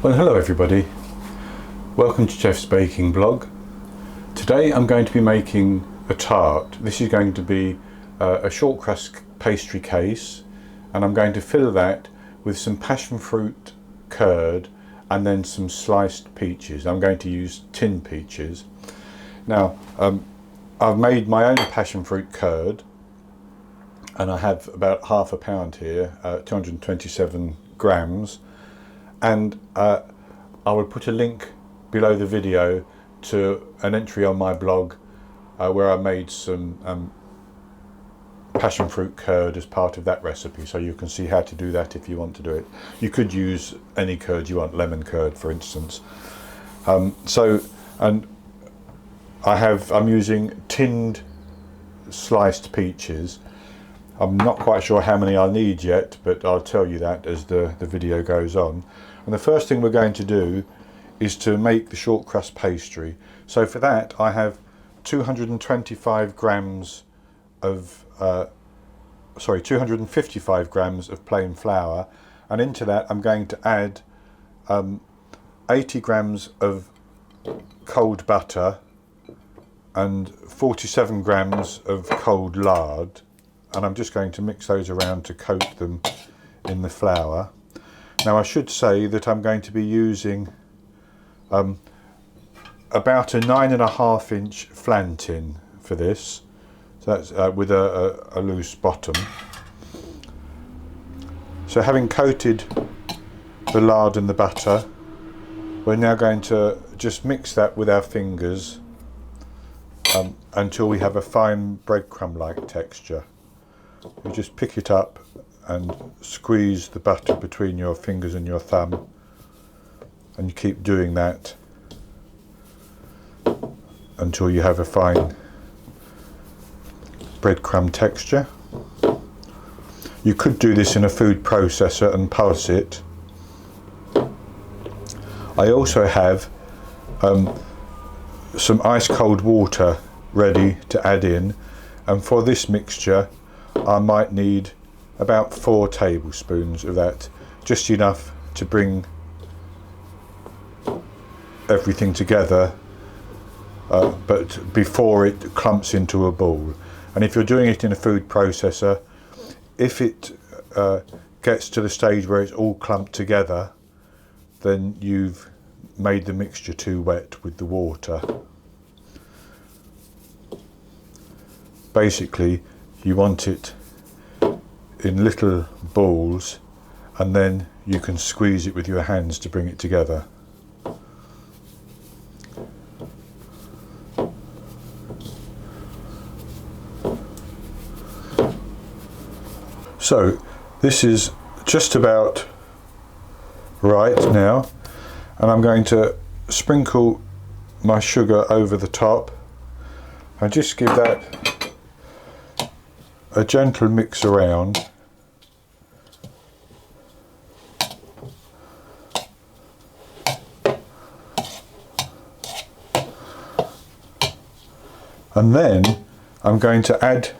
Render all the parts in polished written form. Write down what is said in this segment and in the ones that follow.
Well, hello everybody. Welcome to Jeff's Baking Blog. Today I'm going to be making a tart. This is going to be a short crust pastry case, and I'm going to fill that with some passion fruit curd and then some sliced peaches. I'm going to use tin peaches. Now, I've made my own passion fruit curd, and I have about half a pound here, 227 grams. And I will put a link below the video to an entry on my blog where I made some passion fruit curd as part of that recipe, so you can see how to do that if you want to do it. You could use any curd you want, lemon curd for instance. I'm using tinned sliced peaches. I'm not quite sure how many I'll need yet, but I'll tell you that as the video goes on. And the first thing we're going to do is to make the short crust pastry. So for that I have 255 grams of 255 grams of plain flour, and into that I'm going to add 80 grams of cold butter and 47 grams of cold lard, and I'm just going to mix those around to coat them in the flour. Now I should say that I'm going to be using about a 9.5 inch flan tin for this, so that's with a loose bottom. So having coated the lard and the butter, we're now going to just mix that with our fingers until we have a fine breadcrumb-like texture. You just pick it up and squeeze the butter between your fingers and your thumb, and you keep doing that until you have a fine breadcrumb texture. You could do this in a food processor and pulse it. I also have some ice cold water ready to add in, and for this mixture I might need about 4 tablespoons of that, just enough to bring everything together, but before it clumps into a ball. And if you're doing it in a food processor, if it gets to the stage where it's all clumped together, then you've made the mixture too wet with the water. Basically, you want it in little balls, and then you can squeeze it with your hands to bring it together. So this is just about right now, and I'm going to sprinkle my sugar over the top and just give that a gentle mix around. And then I'm going to add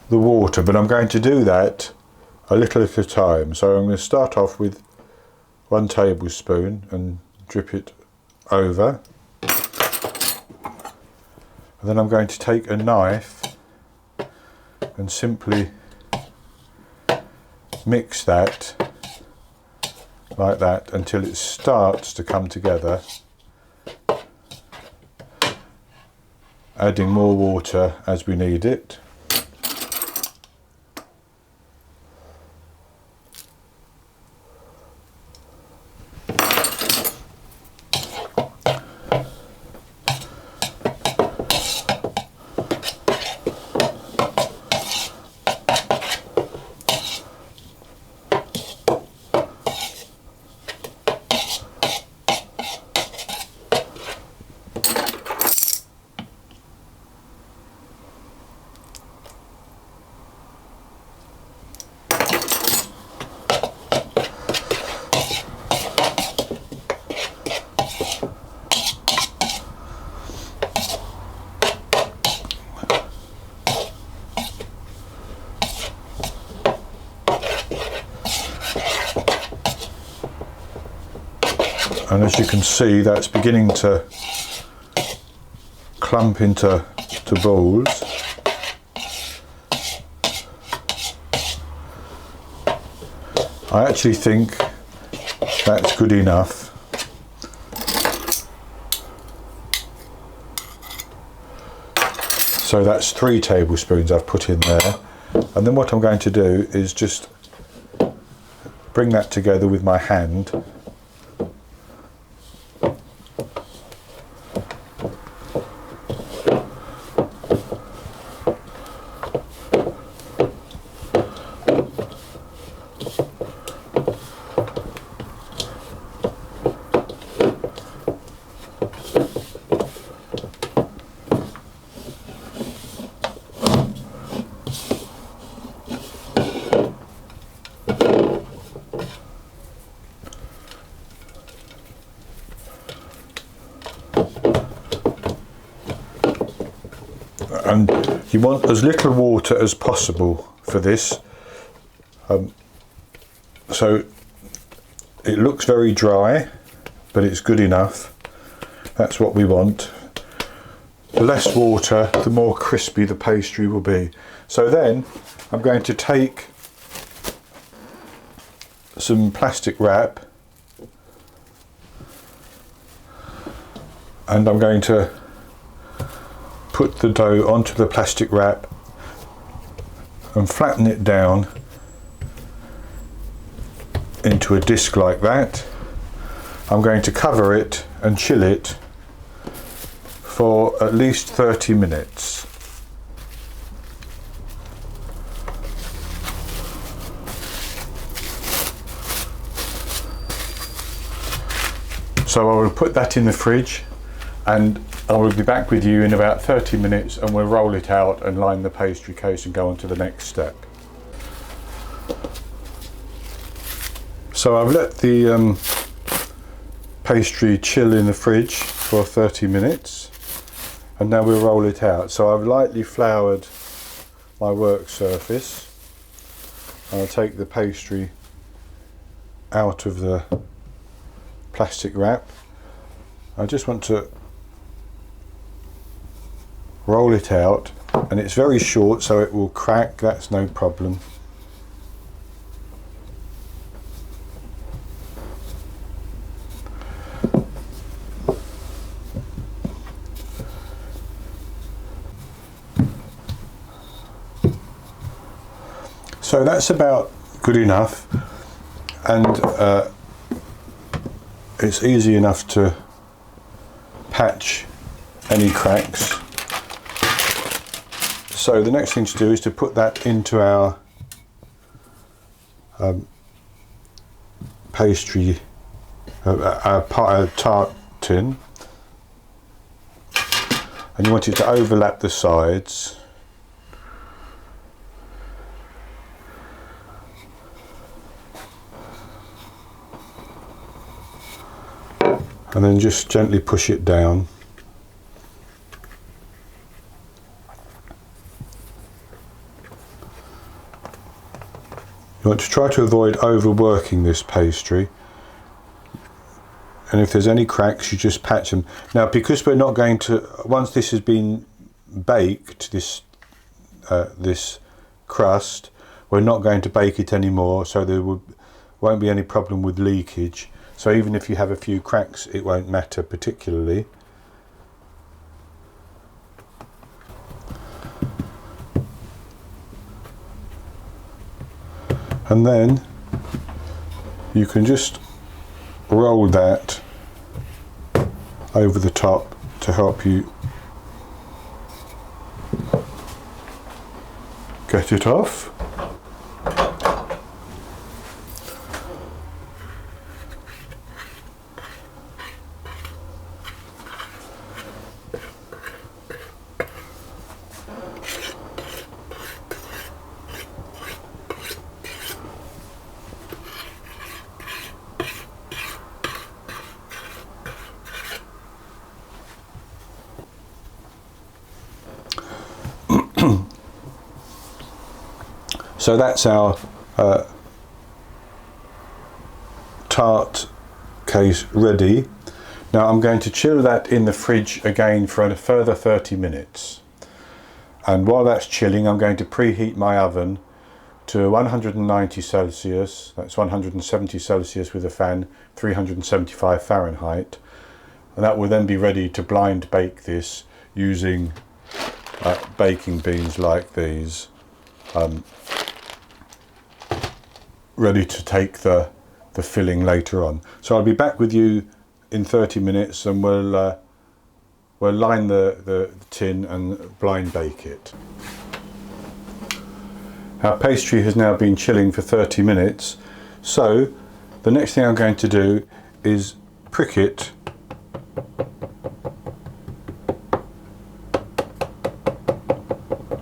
the water, but I'm going to do that a little at a time. So I'm going to start off with 1 tablespoon and drip it over. And then I'm going to take a knife and simply mix that like that until it starts to come together, adding more water as we need it. And as you can see, that's beginning to clump into balls. I actually think that's good enough. So that's 3 tablespoons I've put in there. And then what I'm going to do is just bring that together with my hand. And you want as little water as possible for this, so it looks very dry, but it's good enough. That's what we want. The less water, the more crispy the pastry will be. So then I'm going to take some plastic wrap and I'm going to put the dough onto the plastic wrap and flatten it down into a disc like that. I'm going to cover it and chill it for at least 30 minutes. So I will put that in the fridge and I will be back with you in about 30 minutes and we'll roll it out and line the pastry case and go on to the next step. So I've let the pastry chill in the fridge for 30 minutes and now we'll roll it out. So I've lightly floured my work surface. I'll take the pastry out of the plastic wrap. I just want to roll it out, and it's very short so it will crack, that's no problem. So that's about good enough, and it's easy enough to patch any cracks. So the next thing to do is to put that into our pastry, our tart tin, and you want it to overlap the sides. And then just gently push it down. You want to try to avoid overworking this pastry, and if there's any cracks you just patch them. Now because we're not going to, once this has been baked, this crust, we're not going to bake it anymore, so there won't be any problem with leakage. So even if you have a few cracks it won't matter particularly. And then you can just roll that over the top to help you get it off. So that's our tart case ready. Now I'm going to chill that in the fridge again for a further 30 minutes. And while that's chilling, I'm going to preheat my oven to 190 Celsius, that's 170 Celsius with a fan, 375 Fahrenheit. And that will then be ready to blind bake this using baking beans like these, ready to take the filling later on. So I'll be back with you in 30 minutes and we'll line the tin and blind bake it. Our pastry has now been chilling for 30 minutes, so the next thing I'm going to do is prick it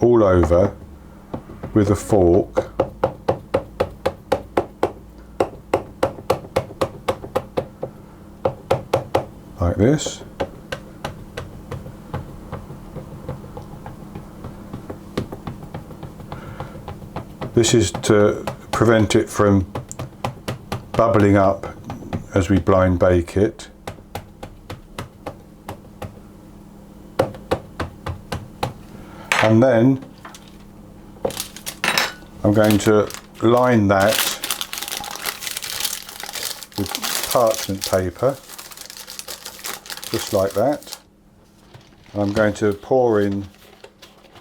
all over with a fork, like this. This is to prevent it from bubbling up as we blind bake it. And then I'm going to line that with parchment paper, just like that. And I'm going to pour in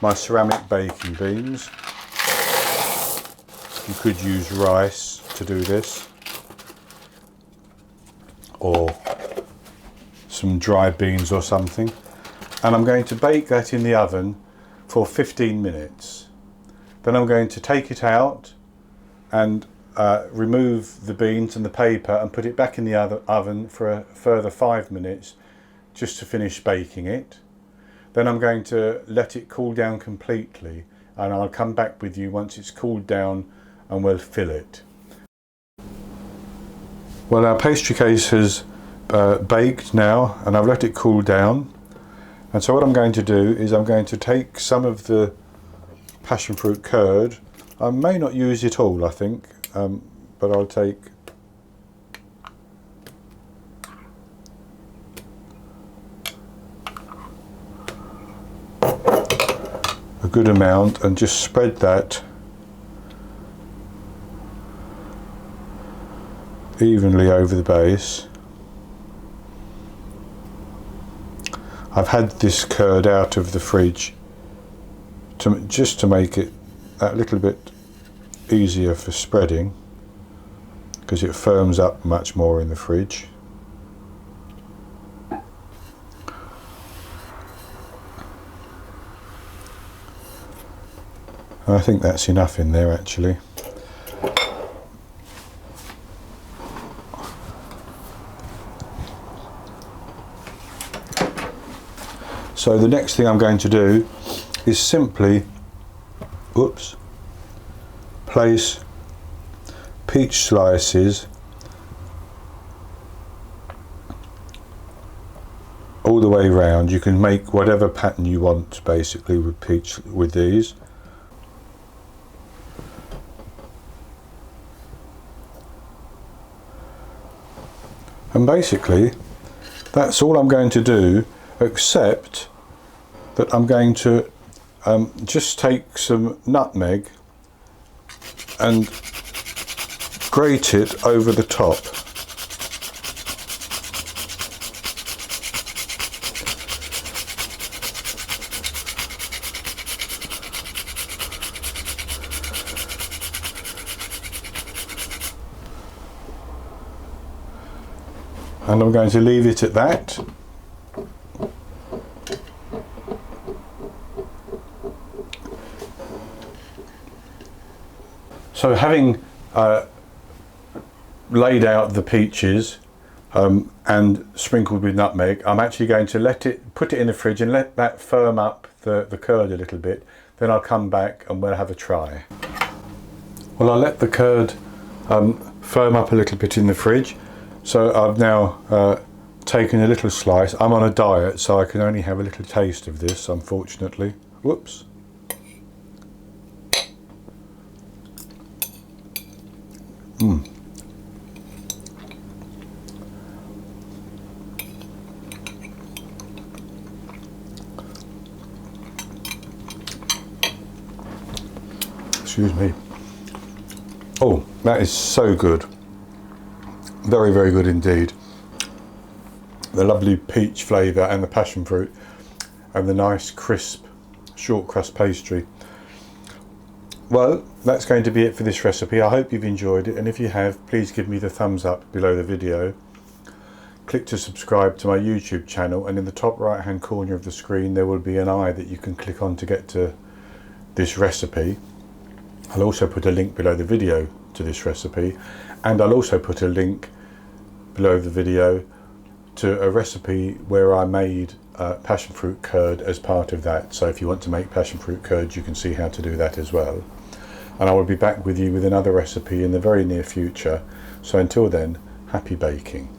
my ceramic baking beans. You could use rice to do this, or some dry beans or something. And I'm going to bake that in the oven for 15 minutes. Then I'm going to take it out and remove the beans and the paper and put it back in the oven for a further 5 minutes just to finish baking it. Then I'm going to let it cool down completely, and I'll come back with you once it's cooled down and we'll fill it. Well, our pastry case has baked now, and I've let it cool down. And so what I'm going to do is I'm going to take some of the passion fruit curd. I may not use it all, I think, but I'll take a good amount and just spread that evenly over the base. I've had this curd out of the fridge just to make it that little bit easier for spreading, because it firms up much more in the fridge. I think that's enough in there actually. So the next thing I'm going to do is simply place peach slices all the way around. You can make whatever pattern you want basically with these. And basically that's all I'm going to do, except that I'm going to just take some nutmeg and grate it over the top. And I'm going to leave it at that. So having laid out the peaches and sprinkled with nutmeg, I'm actually going to put it in the fridge and let that firm up the curd a little bit. Then I'll come back and we'll have a try. Well, I'll let the curd firm up a little bit in the fridge. So I've now taken a little slice. I'm on a diet, so I can only have a little taste of this, unfortunately. Whoops. Excuse me. Oh, that is so good. Very, very good indeed. The lovely peach flavour and the passion fruit and the nice crisp short crust pastry. Well, that's going to be it for this recipe. I hope you've enjoyed it, and if you have, please give me the thumbs up below the video. Click to subscribe to my YouTube channel, and in the top right hand corner of the screen there will be an eye that you can click on to get to this recipe. I'll also put a link below the video to this recipe, and I'll also put a link below the video to a recipe where I made passion fruit curd as part of that. So if you want to make passion fruit curd, you can see how to do that as well. And I will be back with you with another recipe in the very near future. So until then, happy baking.